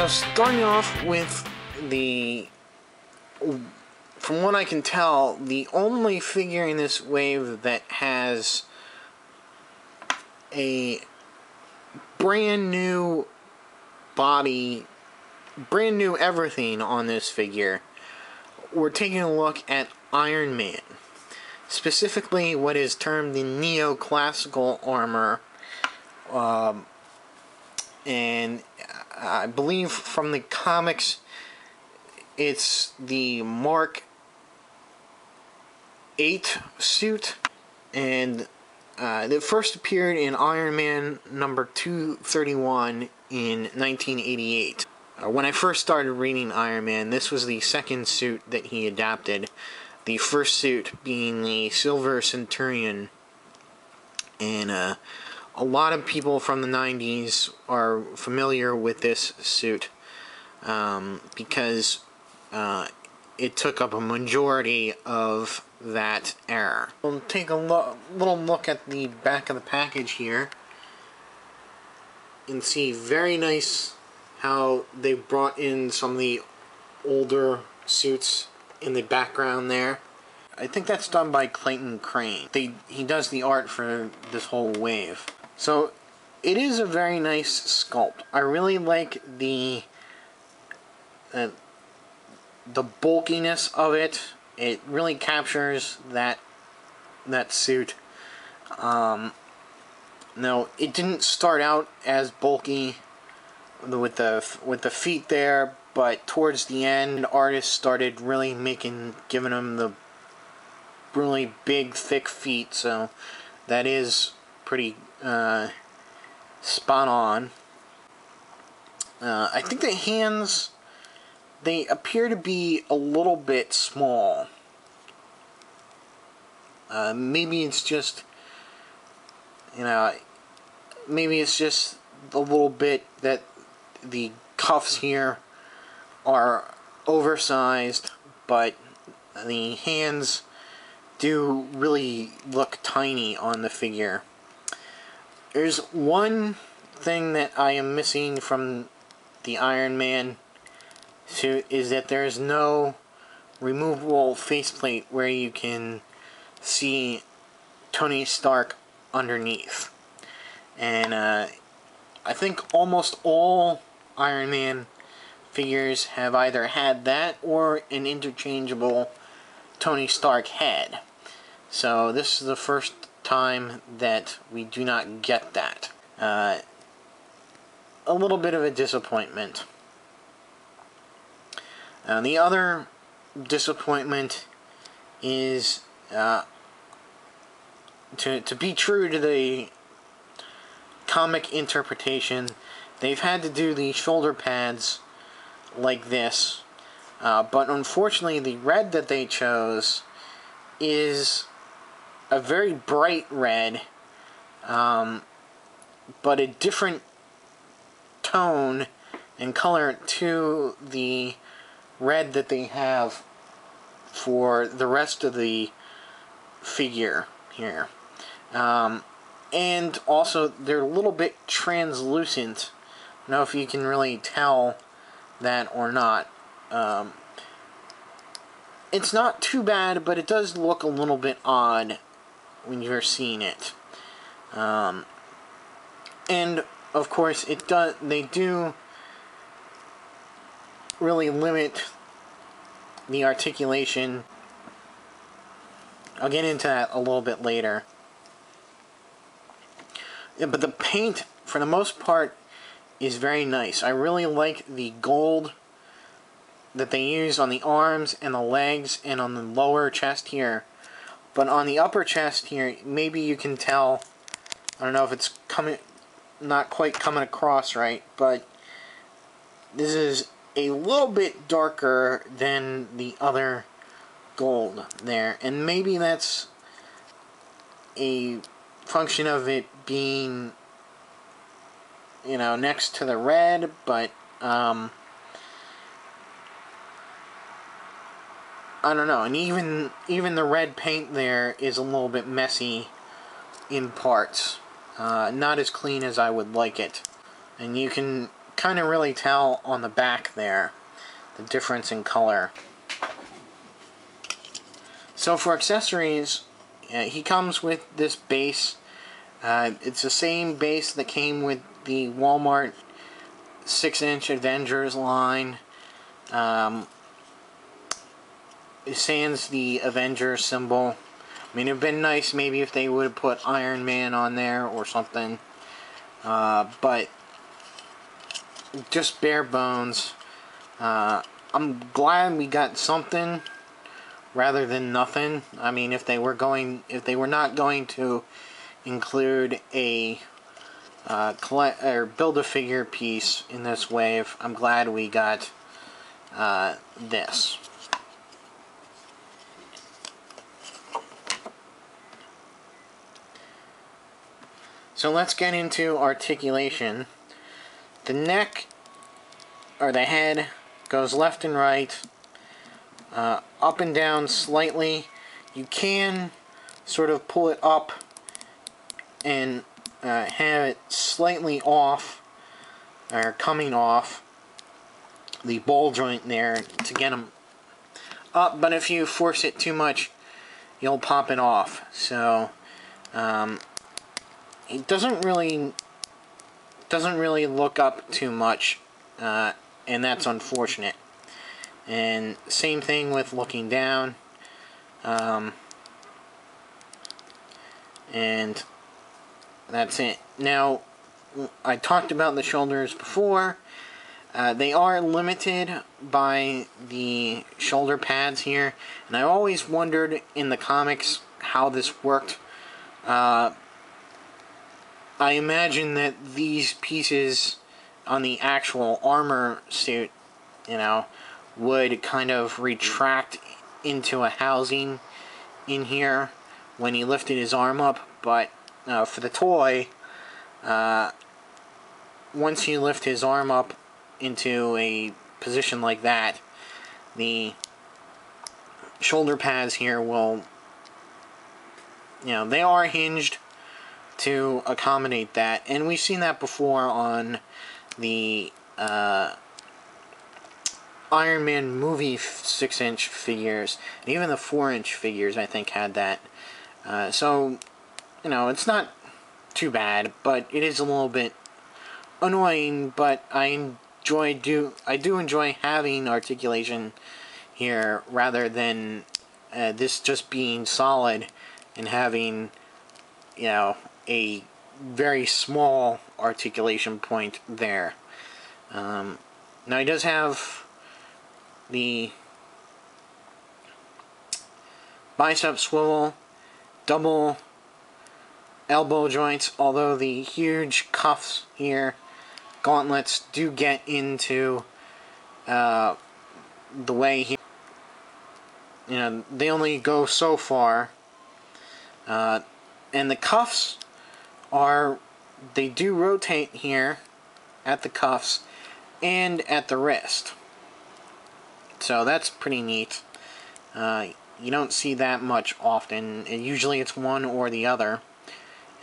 So starting off with from what I can tell, the only figure in this wave that has a brand new body, brand new everything on this figure, we're taking a look at Iron Man. Specifically what is termed the neoclassical armor, and I believe from the comics it's the Mark VIII suit, and it first appeared in Iron Man number 231 in 1988. When I first started reading Iron Man, this was the second suit that he adapted. The first suit being the Silver Centurion, and a lot of people from the 90s are familiar with this suit because it took up a majority of that era. We'll take a little look at the back of the package here and see very nice how they brought in some of the older suits in the background there. I think that's done by Clayton Crane. He does the art for this whole wave. So it is a very nice sculpt. I really like the bulkiness of it. It really captures that suit. No, it didn't start out as bulky with the feet there, but towards the end, artists started really giving him the really big, thick feet. So that is pretty spot on. I think the hands, they appear to be a little bit small. Maybe it's just, maybe it's just a little bit that the cuffs here are oversized, but the hands do really look tiny on the figure. There's one thing that I am missing from the Iron Man suit, is that there's no removable faceplate where you can see Tony Stark underneath. And I think almost all Iron Man figures have either had that or an interchangeable Tony Stark head. So this is the first time that we do not get that. A little bit of a disappointment. The other disappointment is to be true to the comic interpretation, they've had to do the shoulder pads like this, but unfortunately the red that they chose is a very bright red, but a different tone and color to the red that they have for the rest of the figure here. And also they're a little bit translucent. I don't know if you can really tell that or not. It's not too bad, but it does look a little bit odd when you're seeing it. And of course they do really limit the articulation. I'll get into that a little bit later. Yeah, but the paint, for the most part, is very nice. I really like the gold that they use on the arms and the legs and on the lower chest here. But on the upper chest here, maybe you can tell, I don't know if it's not quite coming across right, but this is a little bit darker than the other gold there. And maybe that's a function of it being, next to the red, but I don't know. And even the red paint there is a little bit messy in parts. Not as clean as I would like it. And you can kind of really tell on the back there the difference in color. So for accessories, he comes with this base. It's the same base that came with the Walmart 6-inch Avengers line. It sans the Avengers symbol. I mean, it would have been nice maybe if they would have put Iron Man on there or something. But just bare bones. I'm glad we got something rather than nothing. I mean, if they were not going to include a build-a-figure piece in this wave, I'm glad we got this. So let's get into articulation. The neck, or the head, goes left and right, up and down slightly. You can sort of pull it up and have it slightly off, or coming off the ball joint there to get them up, but if you force it too much, you'll pop it off. So it doesn't really look up too much, and that's unfortunate. And same thing with looking down, and that's it. Now, I talked about the shoulders before. They are limited by the shoulder pads here, and I always wondered in the comics how this worked. I imagine that these pieces on the actual armor suit, would kind of retract into a housing in here when he lifted his arm up, but for the toy, once you lift his arm up into a position like that, the shoulder pads here will, they are hinged to accommodate that, and we've seen that before on the Iron Man movie 6-inch figures, and even the 4-inch figures I think had that. So, it's not too bad, but it is a little bit annoying, but I do enjoy having articulation here rather than this just being solid and having, a very small articulation point there. Now he does have the bicep swivel, double elbow joints, although the huge cuffs here, gauntlets, do get into the way here. They only go so far. And the cuffs they do rotate here at the cuffs and at the wrist. So that's pretty neat. You don't see that much often. Usually it's one or the other.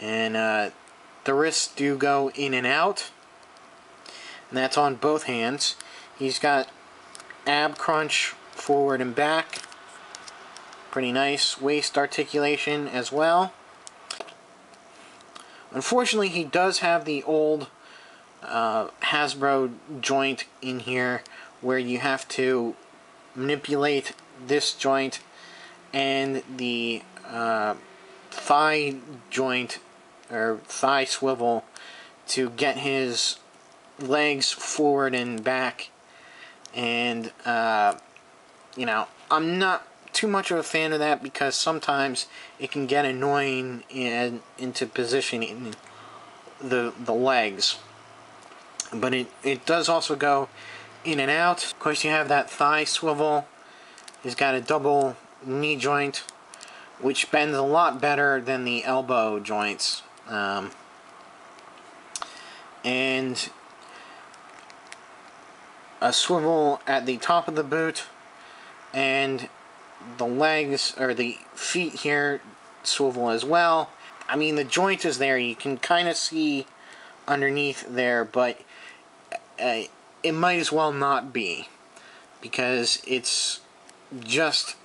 And the wrists do go in and out. And that's on both hands. He's got ab crunch forward and back. Pretty nice waist articulation as well. Unfortunately, he does have the old Hasbro joint in here where you have to manipulate this joint and the thigh joint or thigh swivel to get his legs forward and back. And I'm not too much of a fan of that because sometimes it can get annoying into positioning the legs. But it does also go in and out. Of course, you have that thigh swivel. He's got a double knee joint, which bends a lot better than the elbow joints. And a swivel at the top of the boot, and the legs, or the feet here, swivel as well. I mean, the joint is there. You can kind of see underneath there, but it might as well not be, because it's just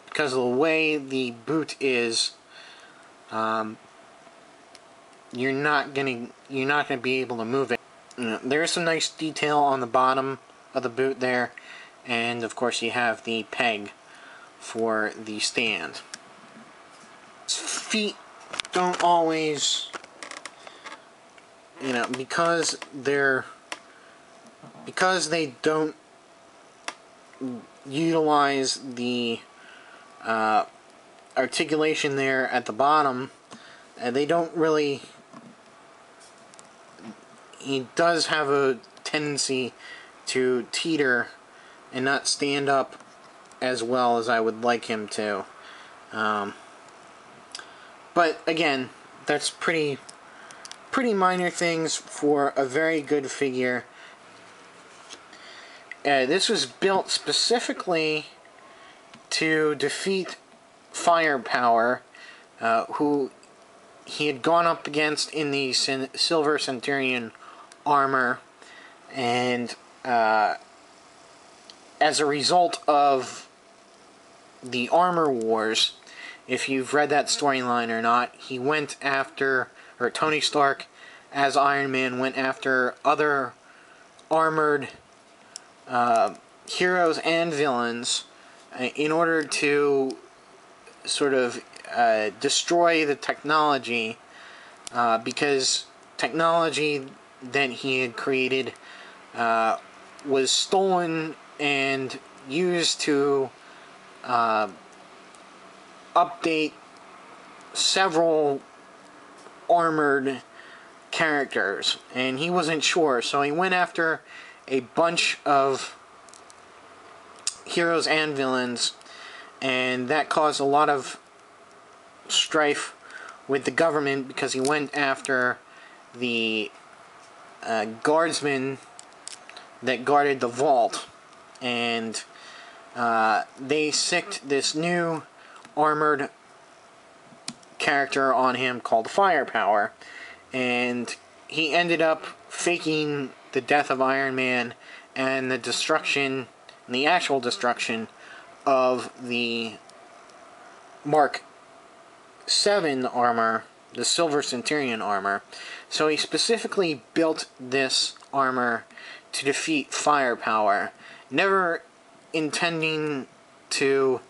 because of the way the boot is. You're not gonna be able to move it. There is some nice detail on the bottom of the boot there, and of course you have the peg for the stand. Feet don't always, because they don't utilize the articulation there at the bottom. They don't really. He does have a tendency to teeter and not stand up as well as I would like him to. But again, that's pretty minor things for a very good figure. This was built specifically to defeat Firepower, who he had gone up against in the Silver Centurion armor, and as a result of the Armor Wars, if you've read that storyline or not, he went after, or Tony Stark as Iron Man went after other armored heroes and villains in order to sort of destroy the technology, because technology that he had created was stolen and used to update several armored characters, and he wasn't sure, so he went after a bunch of heroes and villains, and that caused a lot of strife with the government, because he went after the guardsmen that guarded the vault, and they sicked this new armored character on him called Firepower, and he ended up faking the death of Iron Man and the actual destruction of the Mark VII armor, the Silver Centurion armor. So he specifically built this armor to defeat Firepower, never intending to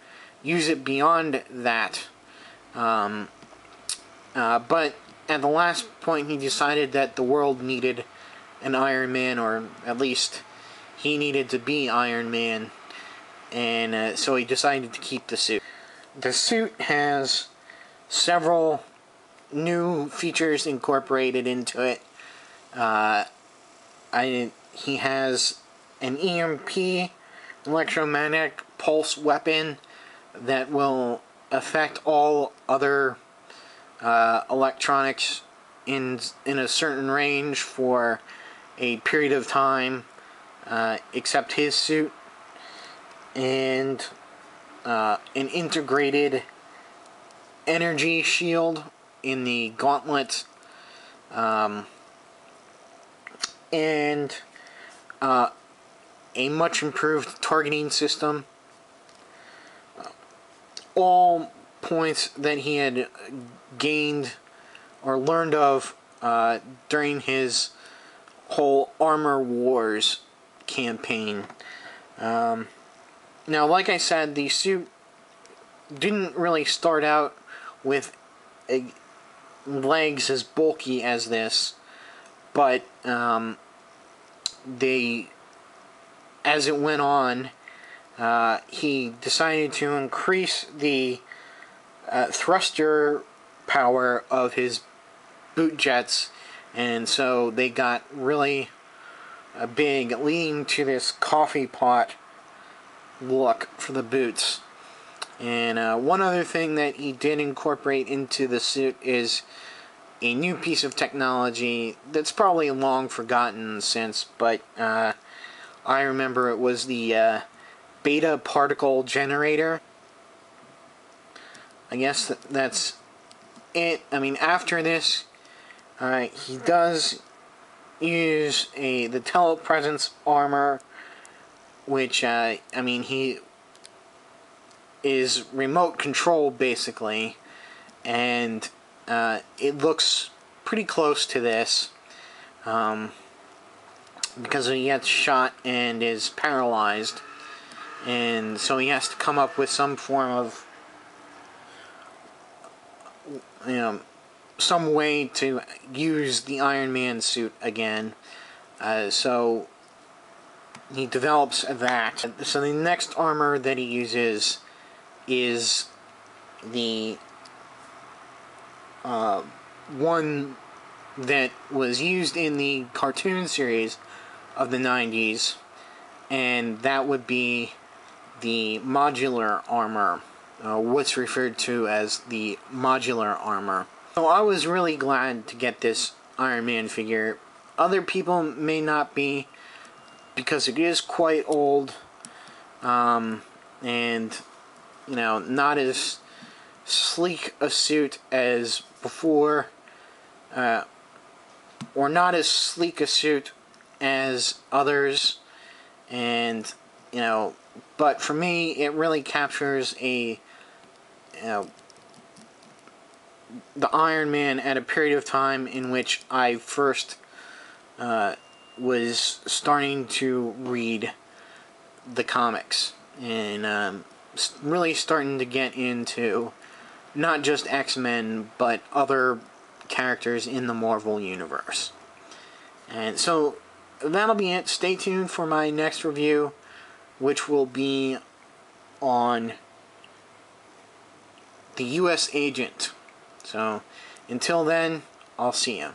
use it beyond that. But at the last point, he decided that the world needed an Iron Man, or at least he needed to be Iron Man, and so he decided to keep the suit. The suit has several new features incorporated into it. He has an EMP, electromagnetic pulse weapon, that will affect all other electronics in a certain range for a period of time, except his suit, and an integrated energy shield in the gauntlet, and a much improved targeting system. All points that he had gained or learned of during his whole Armor Wars campaign. Now, like I said, the suit didn't really start out with legs as bulky as this, but as it went on, he decided to increase the thruster power of his boot jets, and so they got really big, leading to this coffee pot look for the boots. And one other thing that he did incorporate into the suit is a new piece of technology that's probably long forgotten since, but I remember it was the beta particle generator. I guess that's it. I mean, after this, he does use the telepresence armor, which I mean, he is remote control basically, and it looks pretty close to this, because he gets shot and is paralyzed, and so he has to come up with some form of, you know, some way to use the Iron Man suit again. So he develops that. So the next armor that he uses is the one that was used in the cartoon series of the 90s, and that would be the modular armor, what's referred to as the modular armor. So I was really glad to get this Iron Man figure. Other people may not be, because it is quite old, and, you know, not as sleek a suit as before, or not as sleek a suit as others, and, you know, but for me, it really captures a, you know, the Iron Man at a period of time in which I first was starting to read the comics, and really starting to get into not just X-Men, but other characters in the Marvel Universe. And so, that'll be it. Stay tuned for my next review, which will be on the U.S. Agent. So, until then, I'll see you.